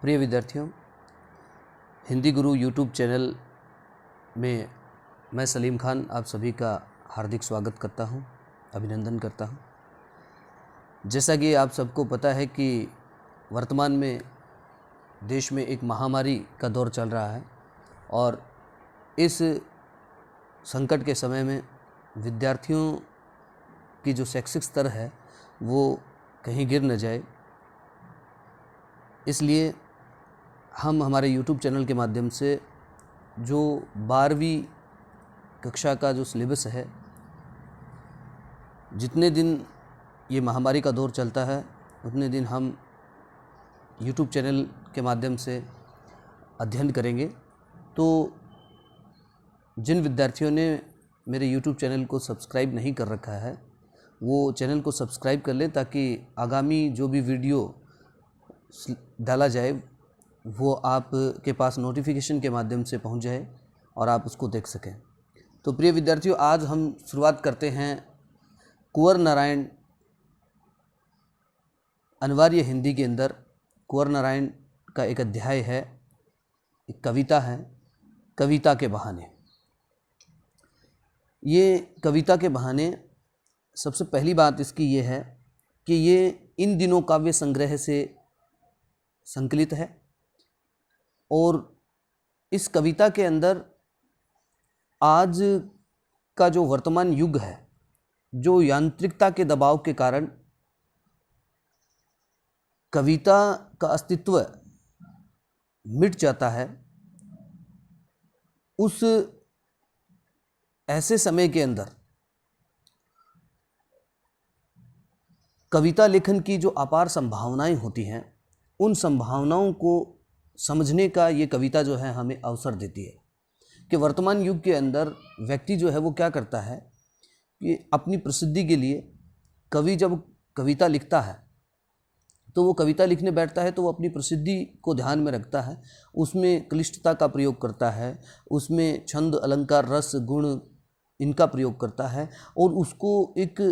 प्रिय विद्यार्थियों, हिंदी गुरु YouTube channel में मैं सलीम खान आप सभी का हार्दिक स्वागत करता हूं, अभिनंदन करता हूं। जैसा कि आप सबको पता है कि वर्तमान में देश में एक महामारी का दौर चल रहा है और इस संकट के समय में विद्यार्थियों की जो शैक्षिक स्तर है वो कहीं गिर न जाए, इसलिए हम हमारे YouTube चैनल के माध्यम से जो 12वीं कक्षा का जो सिलेबस है, जितने दिन ये महामारी का दौर चलता है उतने दिन हम YouTube चैनल के माध्यम से अध्ययन करेंगे। तो जिन विद्यार्थियों ने मेरे YouTube चैनल को सब्सक्राइब नहीं कर रखा है वो चैनल को सब्सक्राइब कर लें, ताकि आगामी जो भी वीडियो डाला जाए वो आप के पास नोटिफिकेशन के माध्यम से पहुंच जाए और आप उसको देख सकें। तो प्रिय विद्यार्थियों, आज हम शुरुआत करते हैं कुंवर नारायण अनिवार्य हिंदी के अंदर। कुंवर नारायण का एक अध्याय है, एक कविता है, कविता के बहाने। ये कविता के बहाने, सबसे पहली बात इसकी ये है कि ये इन दिनों काव्य संग्रह से संकलित है और इस कविता के अंदर आज का जो वर्तमान युग है, जो यांत्रिकता के दबाव के कारण कविता का अस्तित्व मिट जाता है, उस ऐसे समय के अंदर कविता लेखन की जो अपार संभावनाएं होती हैं, उन संभावनाओं को समझने का ये कविता जो है हमें अवसर देती है कि वर्तमान युग के अंदर व्यक्ति जो है वो क्या करता है कि अपनी प्रसिद्धि के लिए कवि जब कविता लिखता है तो वो कविता लिखने बैठता है तो वो अपनी प्रसिद्धि को ध्यान में रखता है, उसमें क्लिष्टता का प्रयोग करता है, उसमें छंद अलंकार रस गुण इनका प्रयोग करता है और उसको एक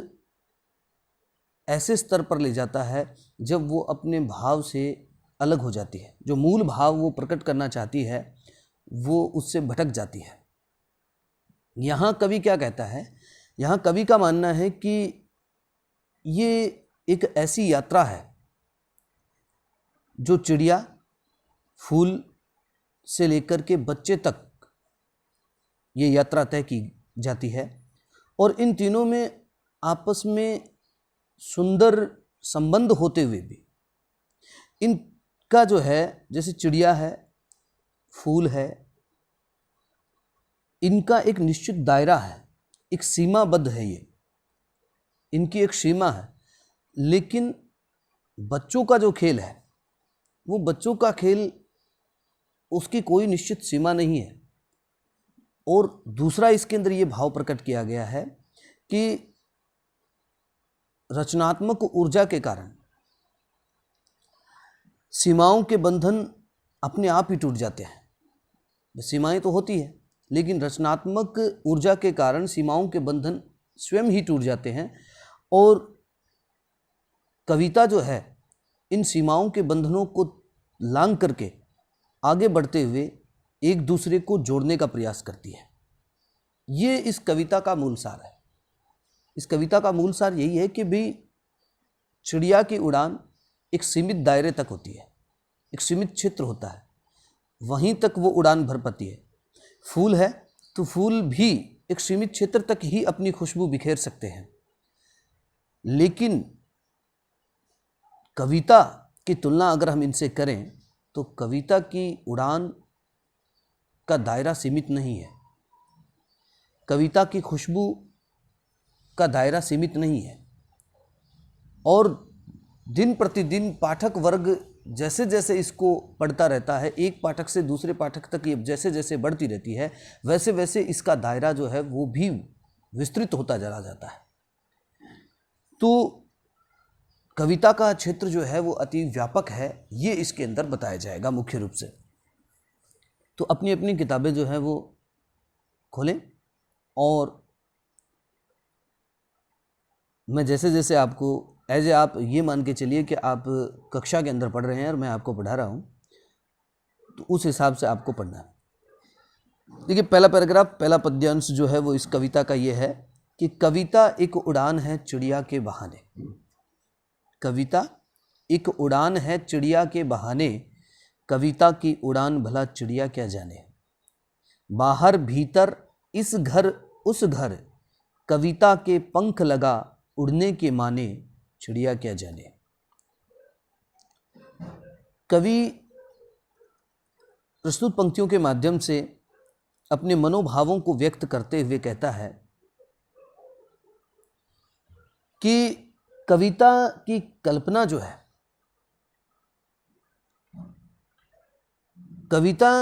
ऐसे स्तर पर ले जाता है जब वो अपने भाव से अलग हो जाती है। जो मूल भाव वो प्रकट करना चाहती है वो उससे भटक जाती है। यहाँ कवि क्या कहता है, यहाँ कवि का मानना है कि ये एक ऐसी यात्रा है जो चिड़िया, फूल से लेकर के बच्चे तक ये यात्रा तय की जाती है और इन तीनों में आपस में सुंदर संबंध होते हुए भी इनका जो है, जैसे चिड़िया है, फूल है, इनका एक निश्चित दायरा है, एक सीमाबद्ध है, ये इनकी एक सीमा है। लेकिन बच्चों का जो खेल है वो बच्चों का खेल, उसकी कोई निश्चित सीमा नहीं है। और दूसरा इसके अंदर ये भाव प्रकट किया गया है कि रचनात्मक ऊर्जा के कारण सीमाओं के बंधन अपने आप ही टूट जाते हैं। सीमाएं तो होती है लेकिन रचनात्मक ऊर्जा के कारण सीमाओं के बंधन स्वयं ही टूट जाते हैं और कविता जो है इन सीमाओं के बंधनों को लांघ करके आगे बढ़ते हुए एक दूसरे को जोड़ने का प्रयास करती है। ये इस कविता का मूल सार है। इस कविता का मूल सार यही है कि भाई चिड़िया की उड़ान एक सीमित दायरे तक होती है, एक सीमित क्षेत्र होता है, वहीं तक वो उड़ान भर पाती है। फूल है तो फूल भी एक सीमित क्षेत्र तक ही अपनी खुशबू बिखेर सकते हैं, लेकिन कविता की तुलना अगर हम इनसे करें तो कविता की उड़ान का दायरा सीमित नहीं है, कविता की खुशबू का दायरा सीमित नहीं है। और दिन प्रतिदिन पाठक वर्ग जैसे जैसे इसको पढ़ता रहता है, एक पाठक से दूसरे पाठक तक ये जैसे जैसे बढ़ती रहती है, वैसे वैसे इसका दायरा जो है वो भी विस्तृत होता चला जाता है। तो कविता का क्षेत्र जो है वो अति व्यापक है, ये इसके अंदर बताया जाएगा मुख्य रूप से। तो अपनी अपनी किताबें जो है वो खोलें और मैं जैसे जैसे आपको आप ये मान के चलिए कि आप कक्षा के अंदर पढ़ रहे हैं और मैं आपको पढ़ा रहा हूँ, तो उस हिसाब से आपको पढ़ना है। देखिए पहला पैराग्राफ, पहला पद्यांश जो है वो इस कविता का ये है कि कविता एक उड़ान है चिड़िया के बहाने। कविता एक उड़ान है चिड़िया के बहाने, कविता की उड़ान भला चिड़िया क्या जाने। बाहर भीतर इस घर उस घर, कविता के पंख लगा उड़ने के माने, चिड़िया क्या जाने। कवि प्रस्तुत पंक्तियों के माध्यम से अपने मनोभावों को व्यक्त करते हुए कहता है कि कविता की कल्पना जो है, कविता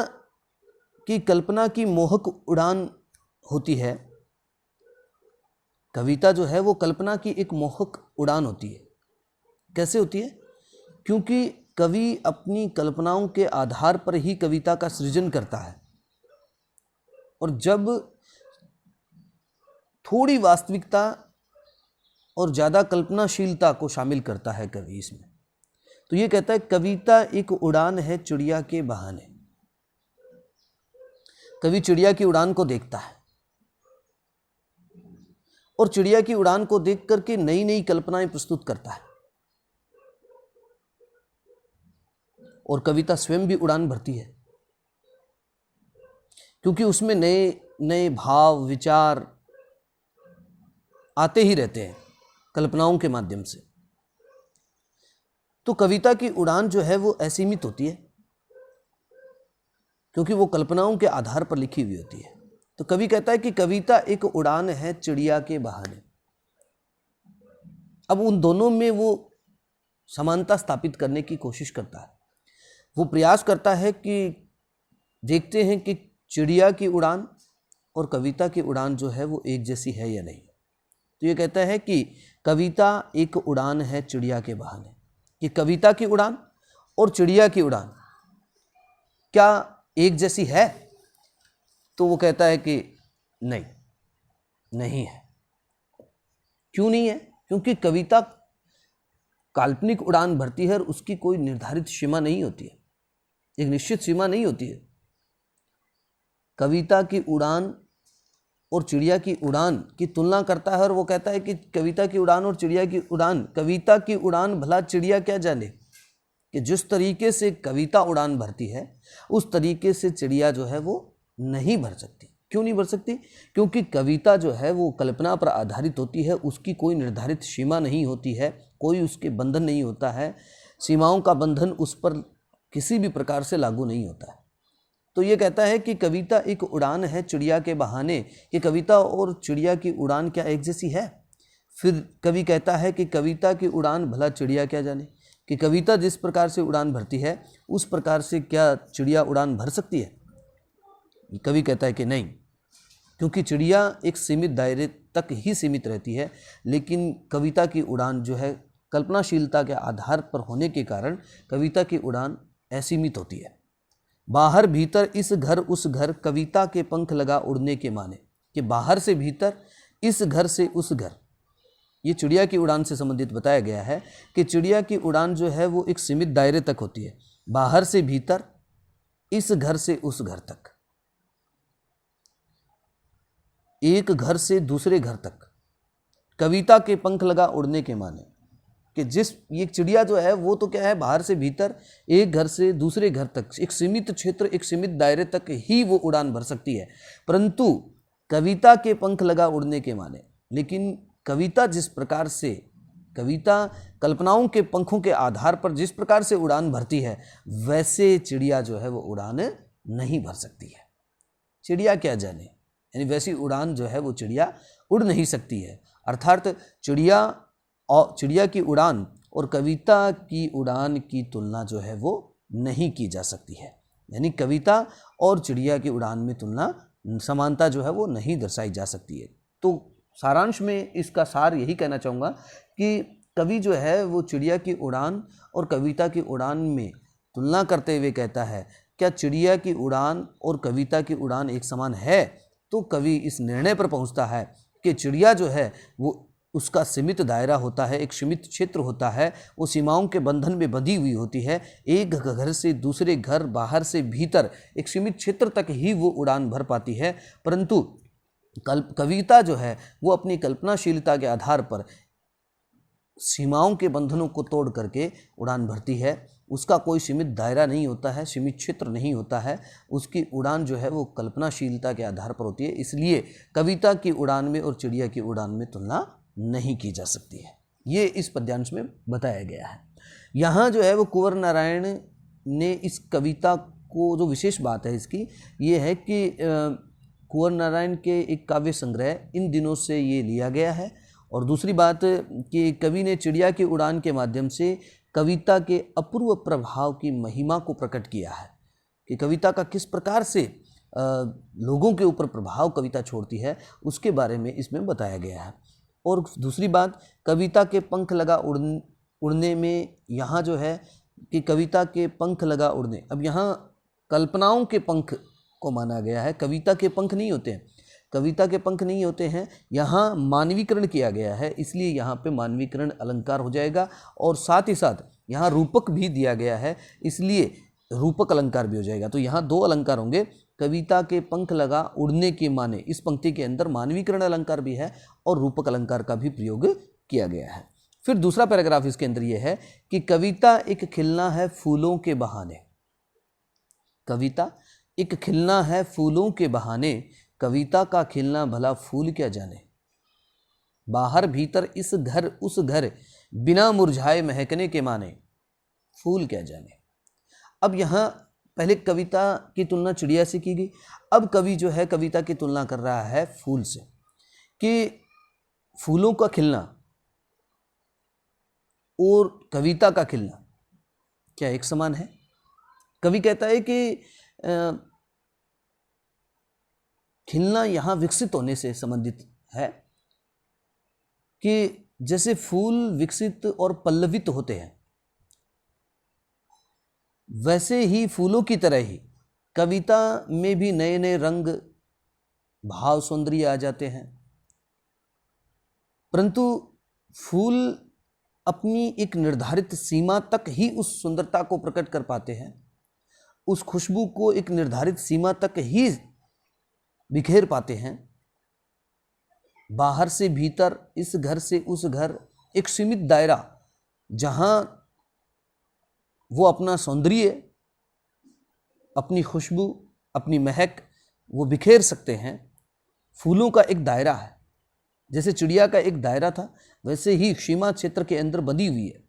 की कल्पना की मोहक उड़ान होती है। कविता जो है वो कल्पना की एक मोहक उड़ान होती है। कैसे होती है? क्योंकि कवि अपनी कल्पनाओं के आधार पर ही कविता का सृजन करता है, और जब थोड़ी वास्तविकता और ज़्यादा कल्पनाशीलता को शामिल करता है कवि इसमें, तो ये कहता है कविता एक उड़ान है चिड़िया के बहाने। कवि चिड़िया की उड़ान को देखता है और चिड़िया की उड़ान को देख करके नई नई कल्पनाएं प्रस्तुत करता है, और कविता स्वयं भी उड़ान भरती है, क्योंकि उसमें नए नए भाव विचार आते ही रहते हैं कल्पनाओं के माध्यम से। तो कविता की उड़ान जो है वो असीमित होती है, क्योंकि वो कल्पनाओं के आधार पर लिखी हुई होती है। तो कवि कहता है कि कविता एक उड़ान है चिड़िया के बहाने। अब उन दोनों में वो समानता स्थापित करने की कोशिश करता है। वो प्रयास करता है कि देखते हैं कि चिड़िया की उड़ान और कविता की उड़ान जो है वो एक जैसी है या नहीं। तो ये कहता है कि कविता एक उड़ान है चिड़िया के बहाने, कि कविता की उड़ान और चिड़िया की उड़ान क्या एक जैसी है? तो वो कहता है कि नहीं, नहीं है। क्यों नहीं है? क्योंकि कविता काल्पनिक उड़ान भरती है और उसकी कोई निर्धारित सीमा नहीं होती है, एक निश्चित सीमा नहीं होती है। कविता की उड़ान और चिड़िया की उड़ान की तुलना करता है और वो कहता है कि कविता की उड़ान और चिड़िया की उड़ान, कविता की उड़ान भला चिड़िया क्या जाने, कि जिस तरीके से कविता उड़ान भरती है उस तरीके से चिड़िया जो है वो नहीं भर सकती। क्यों नहीं भर सकती? क्योंकि कविता जो है वो कल्पना पर आधारित होती है, उसकी कोई निर्धारित सीमा नहीं होती है, कोई उसके बंधन नहीं होता है, सीमाओं का बंधन उस पर किसी भी प्रकार से लागू नहीं होता है। तो ये कहता है कि कविता एक उड़ान है चिड़िया के बहाने, कि कविता और चिड़िया की उड़ान क्या एक जैसी है? फिर कवि कहता है कि कविता की उड़ान भला चिड़िया क्या जाने, कि कविता जिस प्रकार से उड़ान भरती है उस प्रकार से क्या चिड़िया उड़ान भर सकती है? कवि कहता है कि नहीं, क्योंकि चिड़िया एक सीमित दायरे तक ही सीमित रहती है, लेकिन कविता की उड़ान जो है कल्पनाशीलता के आधार पर होने के कारण कविता की उड़ान असीमित होती है। बाहर भीतर इस घर उस घर, कविता के पंख लगा उड़ने के माने, कि बाहर से भीतर, इस घर से उस घर, ये चिड़िया की उड़ान से संबंधित बताया गया है कि चिड़िया की उड़ान जो है वो एक सीमित दायरे तक होती है, बाहर से भीतर, इस घर से उस घर तक, एक घर से दूसरे घर तक, कविता के पंख लगा उड़ने के माने, कि जिस ये चिड़िया जो है वो तो क्या है, बाहर से भीतर, एक घर से दूसरे घर तक, एक सीमित क्षेत्र, एक सीमित दायरे तक ही वो उड़ान भर सकती है, परंतु कविता के पंख लगा उड़ने के माने। लेकिन कविता जिस प्रकार से, कविता कल्पनाओं के पंखों के आधार पर जिस प्रकार से उड़ान भरती है, वैसे चिड़िया जो है वो उड़ान नहीं भर सकती है। चिड़िया क्या जाने, यानी वैसी उड़ान जो है वो चिड़िया उड़ नहीं सकती है। अर्थात चिड़िया की उड़ान और कविता की उड़ान की तुलना जो है वो नहीं की जा सकती है, यानी कविता और चिड़िया की उड़ान में तुलना, समानता जो है वो नहीं दर्शाई जा सकती है। तो सारांश में इसका सार यही कहना चाहूँगा कि कवि जो है वो चिड़िया की उड़ान और कविता की उड़ान में तुलना करते हुए कहता है, क्या चिड़िया की उड़ान और कविता की उड़ान एक समान है? तो कवि इस निर्णय पर पहुँचता है कि चिड़िया जो है वो उसका सीमित दायरा होता है, एक सीमित क्षेत्र होता है, वो सीमाओं के बंधन में बंधी हुई होती है। एक घर से दूसरे घर, बाहर से भीतर एक सीमित क्षेत्र तक ही वो उड़ान भर पाती है। परंतु कविता जो है वो अपनी कल्पनाशीलता के आधार पर सीमाओं के बंधनों को तोड़ करके उड़ान भरती है। उसका कोई सीमित दायरा नहीं होता है, सीमित क्षेत्र नहीं होता है। उसकी उड़ान जो है वो कल्पनाशीलता के आधार पर होती है। इसलिए कविता की उड़ान में और चिड़िया की उड़ान में तुलना नहीं की जा सकती है। ये इस पद्यांश में बताया गया है। यहाँ जो है वो कुंवर नारायण ने इस कविता को, जो विशेष बात है इसकी, ये है कि कुंवर नारायण के एक काव्य संग्रह इन दिनों से ये लिया गया है। और दूसरी बात कि कवि ने चिड़िया की उड़ान के माध्यम से कविता के अपूर्व प्रभाव की महिमा को प्रकट किया है कि कविता का किस प्रकार से लोगों के ऊपर प्रभाव कविता छोड़ती है, उसके बारे में इसमें बताया गया है। और दूसरी बात, कविता के पंख लगा उड़ने में यहाँ जो है कि कविता के पंख लगा उड़ने, अब यहाँ कल्पनाओं के पंख को माना गया है, कविता के पंख नहीं होते हैं, कविता के पंख नहीं होते हैं। यहाँ मानवीकरण किया गया है, इसलिए यहाँ पे मानवीकरण अलंकार हो जाएगा। और साथ ही साथ यहाँ रूपक भी दिया गया है, इसलिए रूपक अलंकार भी हो जाएगा। तो यहाँ दो अलंकार होंगे, कविता के पंख लगा उड़ने के माने, इस पंक्ति के अंदर मानवीकरण अलंकार भी है और रूपक अलंकार का भी प्रयोग किया गया है। फिर दूसरा पैराग्राफ इसके अंदर यह है कि कविता एक खिलना है फूलों के बहाने। कविता एक खिलना है फूलों के बहाने, कविता का खिलना भला फूल क्या जाने। बाहर भीतर इस घर उस घर, बिना मुरझाए महकने के माने, फूल क्या जाने। अब यहाँ पहले कविता की तुलना चिड़िया से की गई, अब कवि जो है कविता की तुलना कर रहा है फूल से, कि फूलों का खिलना और कविता का खिलना क्या एक समान है। कवि कहता है कि खिलना यहाँ विकसित होने से संबंधित है, कि जैसे फूल विकसित और पल्लवित होते हैं, वैसे ही फूलों की तरह ही कविता में भी नए नए रंग, भाव, सौंदर्य आ जाते हैं। परंतु फूल अपनी एक निर्धारित सीमा तक ही उस सुंदरता को प्रकट कर पाते हैं, उस खुशबू को एक निर्धारित सीमा तक ही बिखेर पाते हैं। बाहर से भीतर, इस घर से उस घर, एक सीमित दायरा जहां वो अपना सौंदर्य, अपनी खुशबू, अपनी महक वो बिखेर सकते हैं। फूलों का एक दायरा है, जैसे चिड़िया का एक दायरा था, वैसे ही सीमा क्षेत्र के अंदर बंधी हुई है।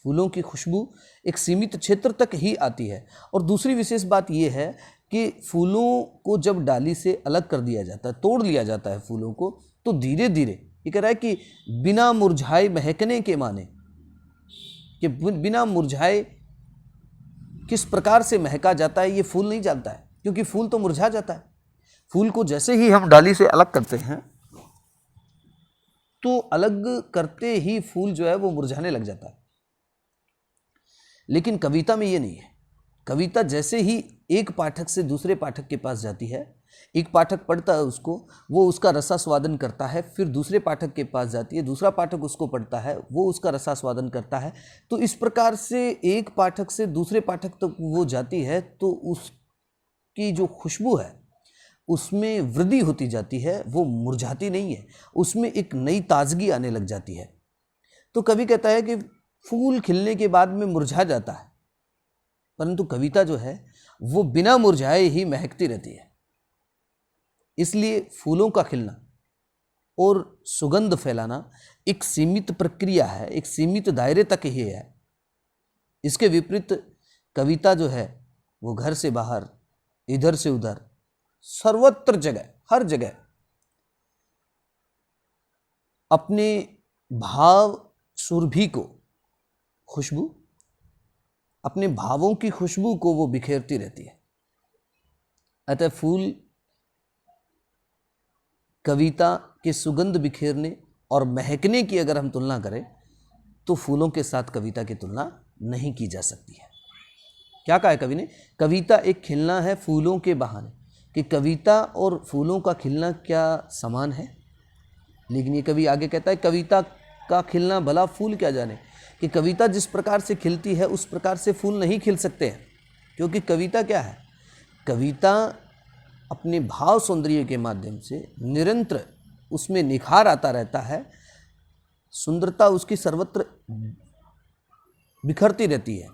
फूलों की खुशबू एक सीमित क्षेत्र तक ही आती है। और दूसरी विशेष बात यह है कि फूलों को जब डाली से अलग कर दिया जाता है, तोड़ लिया जाता है फूलों को, तो धीरे धीरे ये कह रहा है कि बिना मुरझाए महकने के माने, कि बिना मुरझाए किस प्रकार से महका जाता है ये फूल नहीं जानता है, क्योंकि फूल तो मुरझा जाता है। फूल को जैसे ही हम डाली से अलग करते हैं, तो अलग करते ही फूल जो है वो मुरझाने लग जाता है। लेकिन कविता में ये नहीं है। कविता जैसे ही एक पाठक से दूसरे पाठक के पास जाती है, एक पाठक पढ़ता है उसको, वो उसका रसास्वादन करता है, फिर दूसरे पाठक के पास जाती है, दूसरा पाठक उसको पढ़ता है, वो उसका रसास्वादन करता है। तो इस प्रकार से एक पाठक से दूसरे पाठक तक वो जाती है, तो उसकी जो खुशबू है उसमें वृद्धि होती जाती है, वो मुरझाती नहीं है, उसमें एक नई ताजगी आने लग जाती है। तो कवि कहता है कि फूल खिलने के बाद में मुरझा जाता है, परंतु कविता जो है वो बिना मुरझाए ही महकती रहती है। इसलिए फूलों का खिलना और सुगंध फैलाना एक सीमित प्रक्रिया है, एक सीमित दायरे तक ही है। इसके विपरीत कविता जो है वो घर से बाहर, इधर से उधर, सर्वत्र जगह, हर जगह अपने भाव सुरभि को, खुशबू, अपने भावों की खुशबू को वो बिखेरती रहती है। अतः फूल कविता के सुगंध बिखेरने और महकने की अगर हम तुलना करें, तो फूलों के साथ कविता की तुलना नहीं की जा सकती है। क्या कहा है कवि ने? कविता एक खिलना है फूलों के बहाने, कि कविता और फूलों का खिलना क्या समान है? लेकिन ये कवि आगे कहता है कविता का खिलना भला फूल क्या जाने, कि कविता जिस प्रकार से खिलती है उस प्रकार से फूल नहीं खिल सकते हैं। क्योंकि कविता क्या है, कविता अपने भाव सौंदर्य के माध्यम से निरंतर उसमें निखार आता रहता है, सुंदरता उसकी सर्वत्र बिखरती रहती है,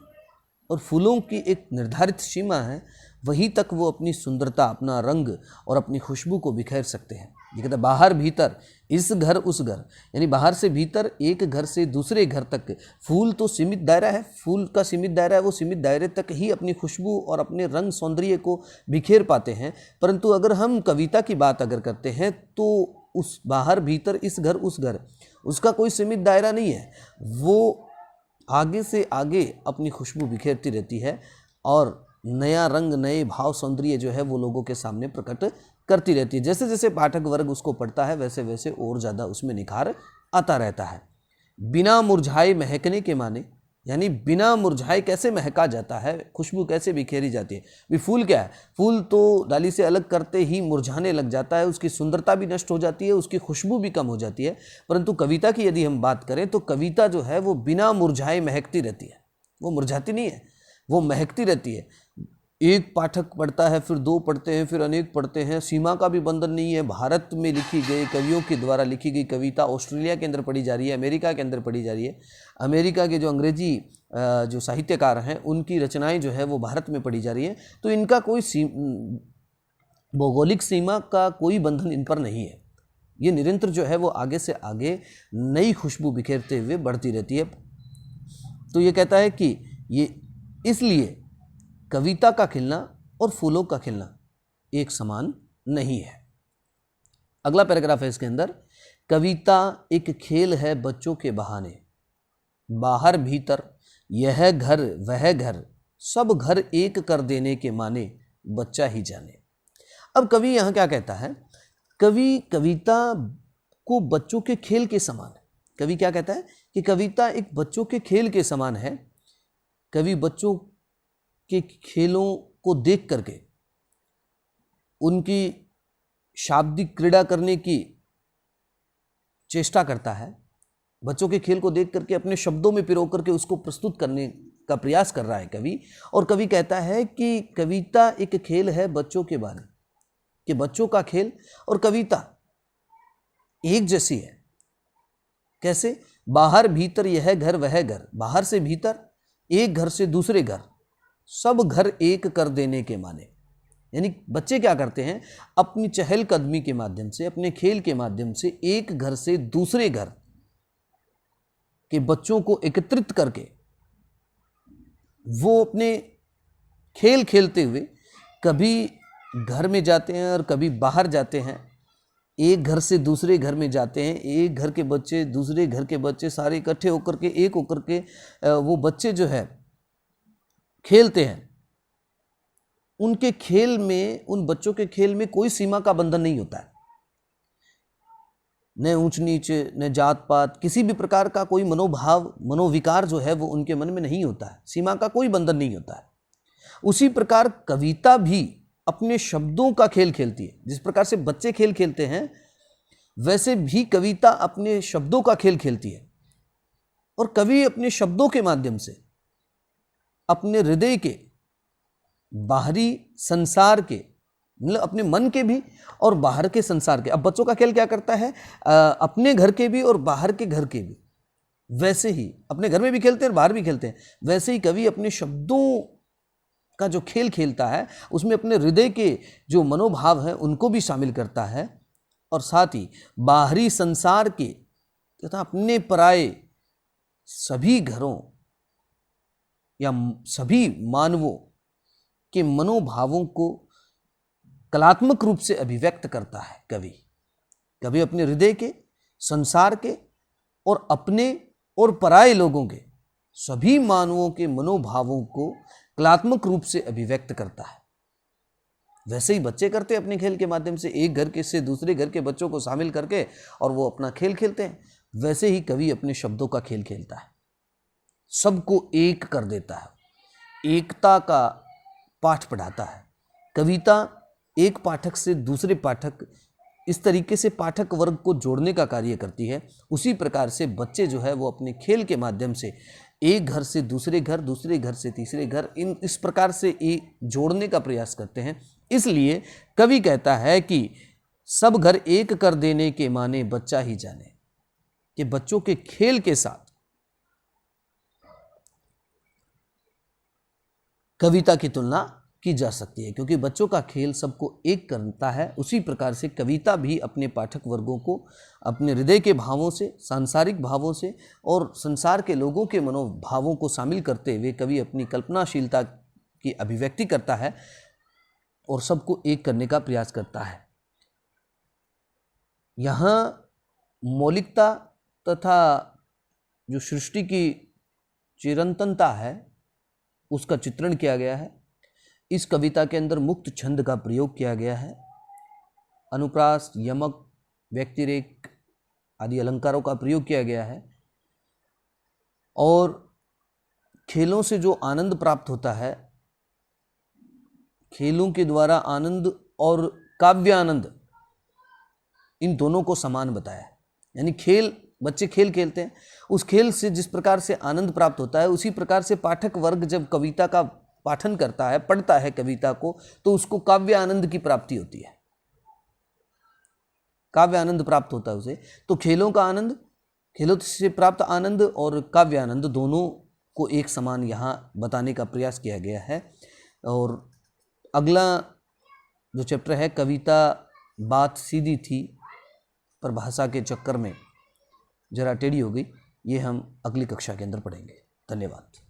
और फूलों की एक निर्धारित सीमा है, वहीं तक वो अपनी सुंदरता, अपना रंग और अपनी खुशबू को बिखेर सकते हैं। ये कहता है बाहर भीतर, इस घर उस घर, यानी बाहर से भीतर, एक घर से दूसरे घर तक। फूल तो सीमित दायरा है, फूल का सीमित दायरा है, वो सीमित दायरे तक ही अपनी खुशबू और अपने रंग सौंदर्य को बिखेर पाते हैं। परंतु अगर हम कविता की बात अगर करते हैं तो उस बाहर भीतर, इस घर उस घर, उसका कोई सीमित दायरा नहीं है। वो आगे से आगे अपनी खुशबू बिखेरती रहती है और नया रंग, नए भाव सौंदर्य जो है वो लोगों के सामने प्रकट करती रहती है। जैसे जैसे पाठक वर्ग उसको पढ़ता है वैसे वैसे और ज़्यादा उसमें निखार आता रहता है। बिना मुरझाए महकने के माने, यानी बिना मुरझाए कैसे महका जाता है, खुशबू कैसे बिखेरी जाती है। भी फूल क्या है, फूल तो डाली से अलग करते ही मुरझाने लग जाता है, उसकी सुंदरता भी नष्ट हो जाती है, उसकी खुशबू भी कम हो जाती है। परंतु कविता की यदि हम बात करें तो कविता जो है वो बिना मुरझाए महकती रहती है, वो मुरझाती नहीं है, वो महकती रहती है। एक पाठक पढ़ता है, फिर दो पढ़ते हैं, फिर अनेक पढ़ते हैं, सीमा का भी बंधन नहीं है। भारत में लिखी गई कवियों के द्वारा लिखी गई कविता ऑस्ट्रेलिया के अंदर पढ़ी जा रही है, अमेरिका के अंदर पढ़ी जा रही है। अमेरिका के जो अंग्रेजी जो साहित्यकार हैं उनकी रचनाएं जो है वो भारत में पढ़ी जा रही है। तो इनका कोई भौगोलिक सीमा का कोई बंधन इन पर नहीं है। ये निरंतर जो है वो आगे से आगे नई खुशबू बिखेरते हुए बढ़ती रहती है। तो ये कहता है कि ये इसलिए कविता का खिलना और फूलों का खिलना एक समान नहीं है। अगला पैराग्राफ है इसके अंदर, कविता एक खेल है बच्चों के बहाने, बाहर भीतर यह घर वह घर, सब घर एक कर देने के माने, बच्चा ही जाने। अब कवि यहाँ क्या कहता है, कवि कविता को बच्चों के खेल के समान है। कवि क्या कहता है कि कविता एक बच्चों के खेल के समान है। कवि बच्चों के खेलों को देख करके उनकी शाब्दिक क्रीड़ा करने की चेष्टा करता है, बच्चों के खेल को देख करके अपने शब्दों में पिरो करके उसको प्रस्तुत करने का प्रयास कर रहा है कवि। और कवि कहता है कि कविता एक खेल है बच्चों के बारे, कि बच्चों का खेल और कविता एक जैसी है। कैसे, बाहर भीतर यह घर वह घर, बाहर से भीतर, एक घर से दूसरे घर, सब घर एक कर देने के माने। यानी बच्चे क्या करते हैं, अपनी चहलकदमी के माध्यम से, अपने खेल के माध्यम से एक घर से दूसरे घर के बच्चों को एकत्रित करके वो अपने खेल खेलते हुए कभी घर में जाते हैं और कभी बाहर जाते हैं, एक घर से दूसरे घर में जाते हैं, एक घर के बच्चे दूसरे घर के बच्चे सारे इकट्ठे होकर के, एक होकर के वो बच्चे जो है खेलते हैं। उनके खेल में, उन बच्चों के खेल में कोई सीमा का बंधन नहीं होता है, न ऊंच नीच, न जात पात, किसी भी प्रकार का कोई मनोभाव, मनोविकार जो है वो उनके मन में नहीं होता है, सीमा का कोई बंधन नहीं होता है। उसी प्रकार कविता भी अपने शब्दों का खेल खेलती है। जिस प्रकार से बच्चे खेल खेलते हैं वैसे भी कविता अपने शब्दों का खेल खेलती है, और कवि अपने शब्दों के माध्यम से अपने हृदय के, बाहरी संसार के, मतलब अपने मन के भी और बाहर के संसार के। अब बच्चों का खेल क्या करता है, अपने घर के भी और बाहर के घर के भी, वैसे ही अपने घर में भी खेलते हैं और बाहर भी खेलते हैं। वैसे ही कवि अपने शब्दों का जो खेल खेलता है उसमें अपने हृदय के जो मनोभाव हैं उनको भी शामिल करता है, और साथ ही बाहरी संसार के तथा अपने पराये सभी घरों या सभी मानवों के मनोभावों को कलात्मक रूप से अभिव्यक्त करता है कवि। कवि अपने हृदय के, संसार के और अपने और पराये लोगों के सभी मानवों के मनोभावों को कलात्मक रूप से अभिव्यक्त करता है। वैसे ही बच्चे करते हैं अपने खेल के माध्यम से, एक घर के से दूसरे घर के बच्चों को शामिल करके और वो अपना खेल खेलते हैं। वैसे ही कवि अपने शब्दों का खेल खेलता है, सबको एक कर देता है, एकता का पाठ पढ़ाता है। कविता एक पाठक से दूसरे पाठक इस तरीके से पाठक वर्ग को जोड़ने का कार्य करती है, उसी प्रकार से बच्चे जो है वो अपने खेल के माध्यम से एक घर से दूसरे घर, दूसरे घर से तीसरे घर, इस प्रकार से जोड़ने का प्रयास करते हैं। इसलिए कवि कहता है कि सब घर एक कर देने के माने बच्चा ही जाने, कि बच्चों के खेल के साथ कविता की तुलना की जा सकती है, क्योंकि बच्चों का खेल सबको एक करता है। उसी प्रकार से कविता भी अपने पाठक वर्गों को अपने हृदय के भावों से, सांसारिक भावों से और संसार के लोगों के मनोभावों को शामिल करते हुए कवि अपनी कल्पनाशीलता की अभिव्यक्ति करता है और सबको एक करने का प्रयास करता है। यहाँ मौलिकता तथा जो सृष्टि की चिरंतनता है उसका चित्रण किया गया है। इस कविता के अंदर मुक्त छंद का प्रयोग किया गया है। अनुप्रास, यमक, व्यक्तिरेक आदि अलंकारों का प्रयोग किया गया है और खेलों से जो आनंद प्राप्त होता है, खेलों के द्वारा आनंद और काव्य आनंद, इन दोनों को समान बताया। यानी खेल, बच्चे खेल खेलते हैं, उस खेल से जिस प्रकार से आनंद प्राप्त होता है, उसी प्रकार से पाठक वर्ग जब कविता का पाठन करता है, पढ़ता है कविता को, तो उसको काव्य आनंद की प्राप्ति होती है, काव्य आनंद प्राप्त होता है उसे। तो खेलों का आनंद, खेलों से प्राप्त आनंद और काव्य आनंद दोनों को एक समान यहाँ बताने का प्रयास किया गया है। और अगला जो चैप्टर है, कविता बात सीधी थी पर भाषा के चक्कर में जरा टेढ़ी हो गई, ये हम अगली कक्षा के अंदर पढ़ेंगे। धन्यवाद।